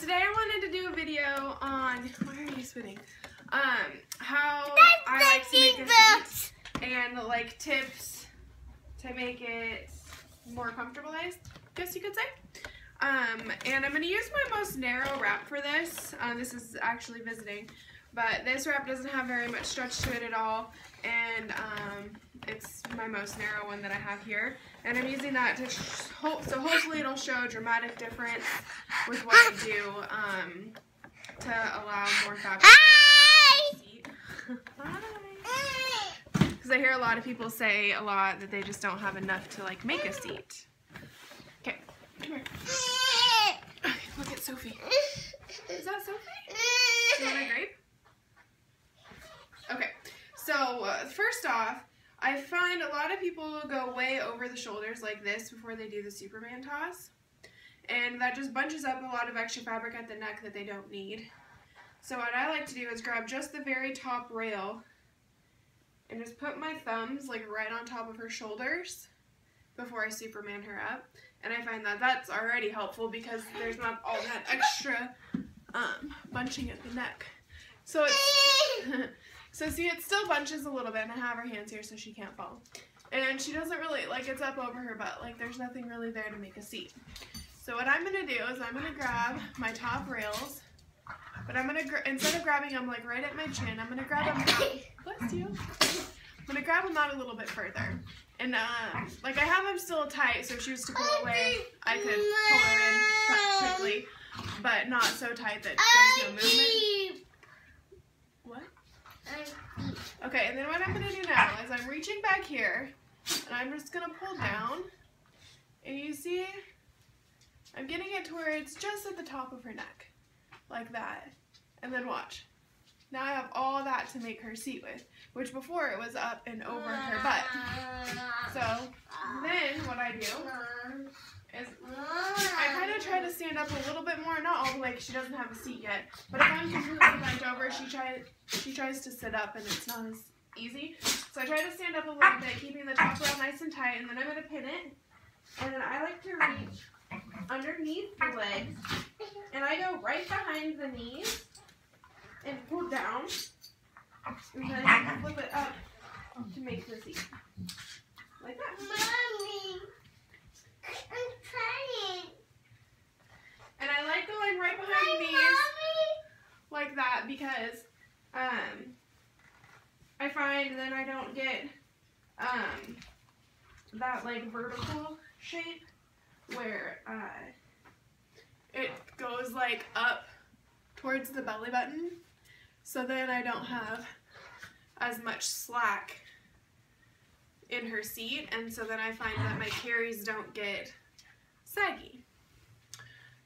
today I wanted to do a video on, why are you spinning? How I like to make a seat and like tips to make it more comfortable, I guess you could say. And I'm going to use my most narrow wrap for this. This is actually visiting, but this wrap doesn't have very much stretch to it at all, and it's my most narrow one that I have here. And I'm using that to, so hopefully it'll show a dramatic difference with what I do to allow more fabric to seat. Because I hear a lot of people say a lot that they just don't have enough to like make a seat. Okay, come here. Okay, look at Sophie. Is that Sophie? You want a grape? Okay, so first off, I find a lot of people go way over the shoulders like this before they do the Superman toss. And that just bunches up a lot of extra fabric at the neck that they don't need. So what I like to do is grab just the very top rail and just put my thumbs like right on top of her shoulders before I Superman her up. And I find that that's already helpful because there's not all that extra bunching at the neck. So it's so see, it still bunches a little bit, and I have her hands here so she can't fall. And she doesn't really, like, it's up over her butt, like there's nothing really there to make a seat. So what I'm going to do is I'm going to grab my top rails, but I'm going to, instead of grabbing them like right at my chin, I'm going to grab them out, bless you, I'm going to grab them out a little bit further. And like I have them still tight, so if she was to pull away, I could pull her in quickly, but not so tight that there's no movement. What? Okay, and then what I'm going to do now is I'm reaching back here, and I'm just going to pull down, and you see, I'm getting it to where it's just at the top of her neck, like that, and then watch. Now I have all that to make her seat with, which before it was up and over her butt. So then what I do is I kind of try to stand up a little bit more, not all the way because she doesn't have a seat yet, but if I'm completely bent over, she tries to sit up and it's not as easy. So I try to stand up a little bit, keeping the top rail nice and tight, and then I'm going to pin it, and then I like to reach underneath the legs, and I go right behind the knees and pull down, and then I flip it up to make the seat. Like that. Mommy, I'm trying. And I like going right behind the knees like that because I find that I don't get that like vertical shape where it goes like up towards the belly button. So then I don't have as much slack in her seat, and so then I find that my carries don't get saggy.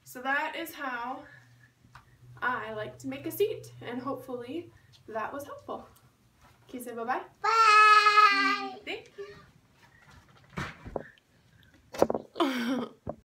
So that is how I like to make a seat, and hopefully that was helpful. Can you say bye-bye? Bye! Thank you.